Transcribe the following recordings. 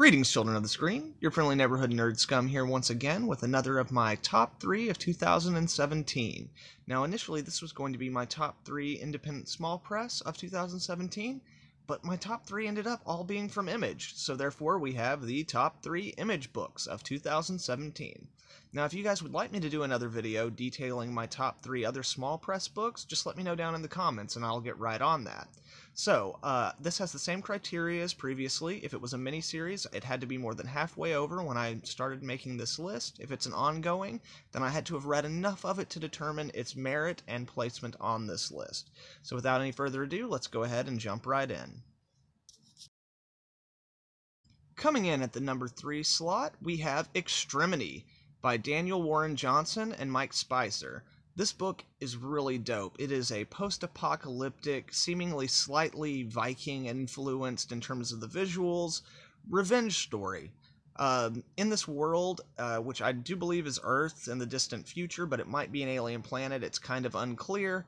Greetings, children of the screen. Your friendly neighborhood nerd scum here once again with another of my top 3 of 2017. Now, initially, this was going to be my top 3 independent small press of 2017, but my top 3 ended up all being from Image, so therefore we have the top 3 Image books of 2017. Now, if you guys would like me to do another video detailing my top 3 other small press books, just let me know down in the comments and I'll get right on that. So, this has the same criteria as previously. If it was a mini-series, it had to be more than halfway over when I started making this list. If it's an ongoing, then I had to have read enough of it to determine its merit and placement on this list. So without any further ado, let's go ahead and jump right in. Coming in at the number 3 slot, we have Extremity by Daniel Warren Johnson and Mike Spicer. This book is really dope. It is a post-apocalyptic, seemingly slightly Viking-influenced in terms of the visuals, revenge story. In this world, which I do believe is Earth in the distant future, but it might be an alien planet, it's kind of unclear.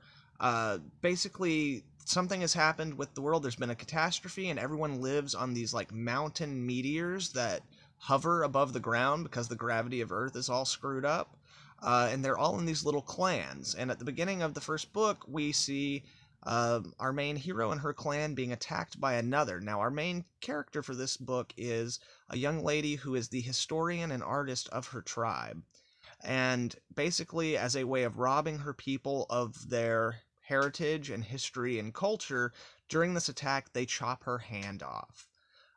Basically, something has happened with the world. There's been a catastrophe, and everyone lives on these like mountain meteors that hover above the ground because the gravity of Earth is all screwed up. And they're all in these little clans. And at the beginning of the first book, we see our main hero and her clan being attacked by another. Now, our main character for this book is a young lady who is the historian and artist of her tribe. And basically, as a way of robbing her people of their heritage and history and culture, during this attack, they chop her hand off.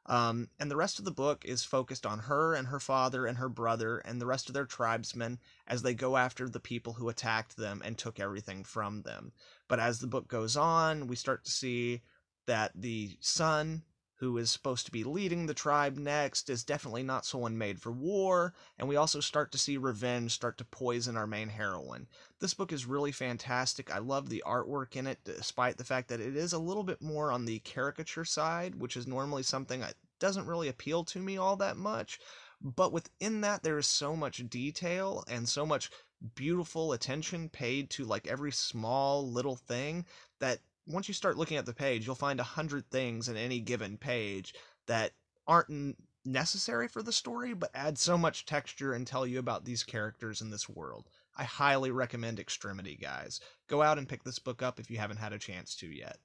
And the rest of the book is focused on her and her father and her brother and the rest of their tribesmen as they go after the people who attacked them and took everything from them. But as the book goes on, we start to see that the son, who is supposed to be leading the tribe next, is definitely not someone made for war, and we also start to see revenge start to poison our main heroine. This book is really fantastic. I love the artwork in it, despite the fact that it is a little bit more on the caricature side, which is normally something that doesn't really appeal to me all that much. But within that, there is so much detail and so much beautiful attention paid to like every small little thing that once you start looking at the page, you'll find 100 things in any given page that aren't necessary for the story, but add so much texture and tell you about these characters in this world. I highly recommend Extremity, guys. Go out and pick this book up if you haven't had a chance to yet.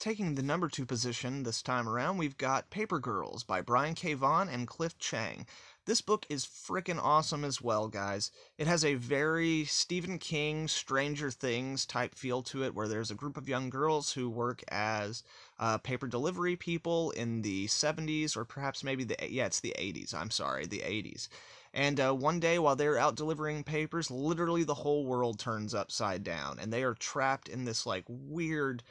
Taking the number 2 position this time around, we've got Paper Girls by Brian K. Vaughan and Cliff Chang. This book is frickin' awesome as well, guys. It has a very Stephen King, Stranger Things type feel to it, where there's a group of young girls who work as paper delivery people in the 70s, or perhaps maybe it's the 80s, I'm sorry, the 80s. And one day, while they're out delivering papers, literally the whole world turns upside down, and they are trapped in this, like, weird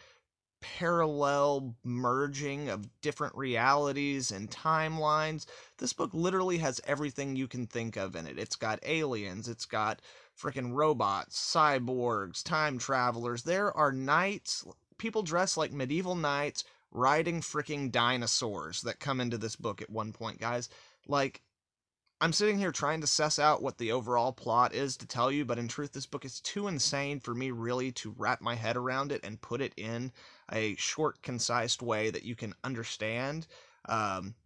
parallel merging of different realities and timelines. This book literally has everything you can think of in it. It's got aliens, it's got frickin' robots, cyborgs, time travelers. There are knights, people dressed like medieval knights riding fricking dinosaurs that come into this book at one point, guys. Like, I'm sitting here trying to suss out what the overall plot is to tell you, but in truth, this book is too insane for me really to wrap my head around it and put it in a short, concise way that you can understand.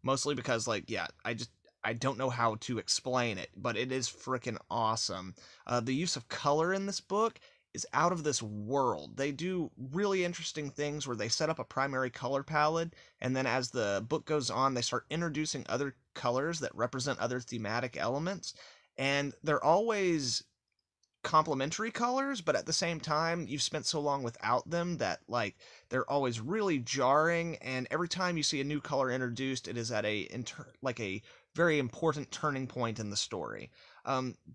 Mostly because, like, yeah, I don't know how to explain it, but it is frickin' awesome. The use of color in this book is out of this world. They do really interesting things where they set up a primary color palette, and then as the book goes on, they start introducing other colors that represent other thematic elements, and they're always complementary colors, but at the same time, you've spent so long without them that, like, they're always really jarring, and every time you see a new color introduced, it is at a very important turning point in the story.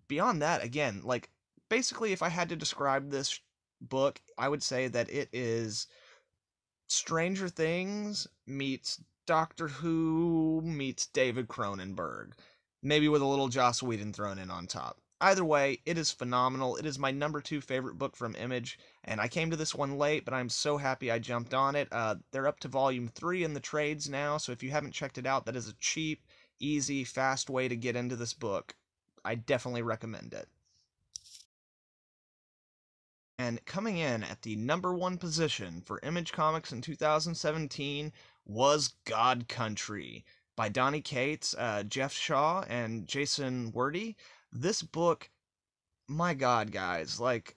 Beyond that, again, like, basically, if I had to describe this book, I would say that it is Stranger Things meets Doctor Who meets David Cronenberg. Maybe with a little Joss Whedon thrown in on top. Either way, it is phenomenal. It is my number 2 favorite book from Image, and I came to this one late, but I'm so happy I jumped on it. They're up to volume 3 in the trades now, so if you haven't checked it out, that is a cheap, easy, fast way to get into this book. I definitely recommend it. And coming in at the number 1 position for Image Comics in 2017 was God Country by Donnie Cates, Jeff Shaw, and Jason Wordie. This book, my God, guys, like,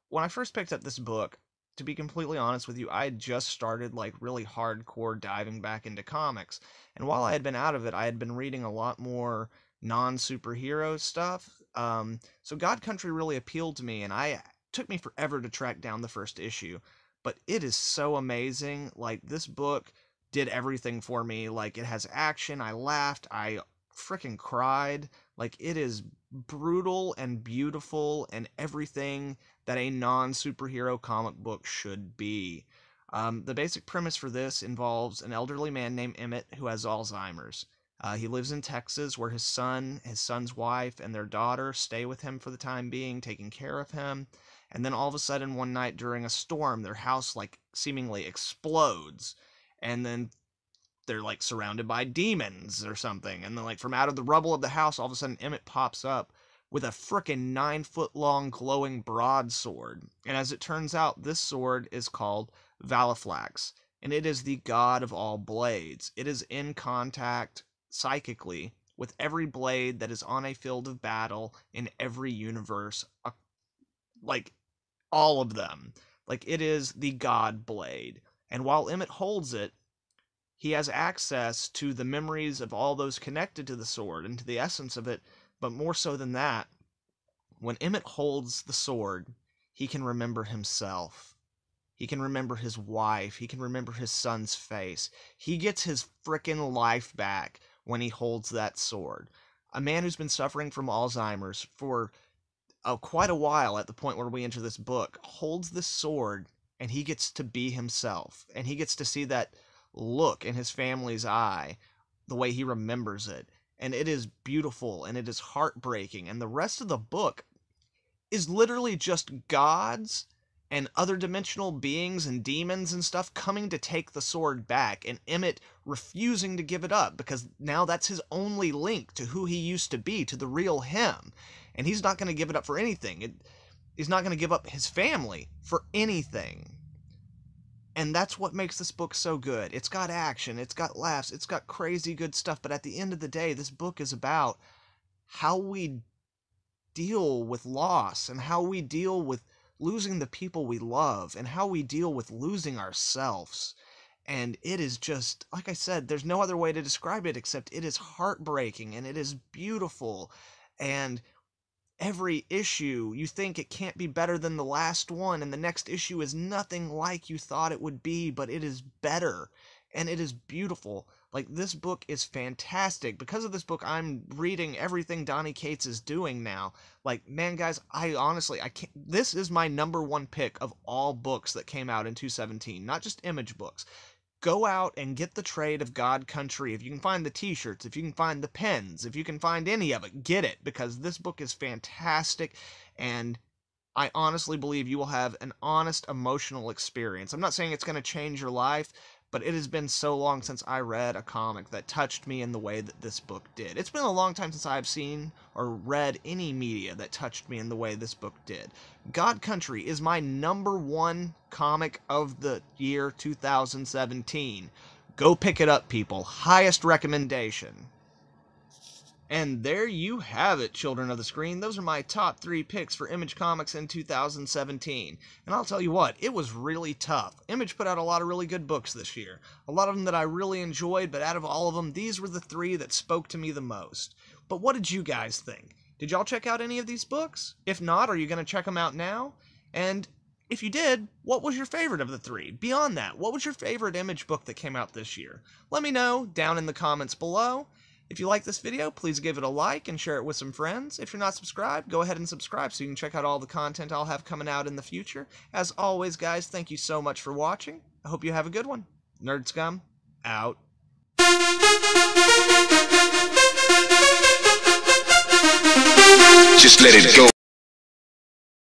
when I first picked up this book, to be completely honest with you, I had just started, like, really hardcore diving back into comics. And while I had been out of it, I had been reading a lot more non-superhero stuff. So God Country really appealed to me, and it took me forever to track down the first issue. But it is so amazing. Like, this book did everything for me. Like, it has action, I laughed, I freaking cried. Like, it is brutal and beautiful and everything that a non-superhero comic book should be. The basic premise for this involves an elderly man named Emmett who has Alzheimer's. He lives in Texas, where his son's wife, and their daughter stay with him for the time being, taking care of him. And then all of a sudden, one night during a storm, their house, like, seemingly explodes. And then they're, like, surrounded by demons or something. And then, like, from out of the rubble of the house, all of a sudden Emmett pops up with a frickin' 9-foot-long glowing broadsword. And as it turns out, this sword is called Valiflax, and it is the god of all blades. It is in contact psychically with every blade that is on a field of battle in every universe, like, all of them. Like, it is the god blade. And while Emmett holds it, he has access to the memories of all those connected to the sword and to the essence of it. But more so than that, when Emmett holds the sword, he can remember himself. He can remember his wife. He can remember his son's face. He gets his frickin' life back when he holds that sword. A man who's been suffering from Alzheimer's for quite a while at the point where we enter this book holds this sword, and he gets to be himself. And he gets to see that look in his family's eye, the way he remembers it. And it is beautiful, and it is heartbreaking. And the rest of the book is literally just gods and other dimensional beings and demons and stuff coming to take the sword back, and Emmett refusing to give it up, because now that's his only link to who he used to be, to the real him. And he's not going to give it up for anything. He's not going to give up his family for anything. And that's what makes this book so good. It's got action, it's got laughs, it's got crazy good stuff, but at the end of the day, this book is about how we deal with loss, and how we deal with losing the people we love, and how we deal with losing ourselves. And it is just, like I said, there's no other way to describe it except it is heartbreaking, and it is beautiful. And every issue, you think it can't be better than the last one, and the next issue is nothing like you thought it would be, but it is better, and it is beautiful. Like, this book is fantastic. Because of this book, I'm reading everything Donnie Cates is doing now. Like, man, guys, I can't, this is my #1 pick of all books that came out in 2017, not just Image books. Go out and get the trade of God Country. If you can find the t-shirts, if you can find the pens, if you can find any of it, get it, because this book is fantastic, and I honestly believe you will have an honest, emotional experience. I'm not saying it's going to change your life, but it has been so long since I read a comic that touched me in the way that this book did. It's been a long time since I've seen or read any media that touched me in the way this book did. God Country is my #1 comic of the year 2017. Go pick it up, people. Highest recommendation. And there you have it, children of the screen. Those are my top 3 picks for Image Comics in 2017. And I'll tell you what, it was really tough. Image put out a lot of really good books this year. A lot of them that I really enjoyed, but out of all of them, these were the 3 that spoke to me the most. But what did you guys think? Did y'all check out any of these books? If not, are you going to check them out now? And if you did, what was your favorite of the 3? Beyond that, what was your favorite Image book that came out this year? Let me know down in the comments below. If you like this video, please give it a like and share it with some friends. If you're not subscribed, go ahead and subscribe so you can check out all the content I'll have coming out in the future. As always, guys, thank you so much for watching. I hope you have a good one. Nerd Scum, out. Just let it go.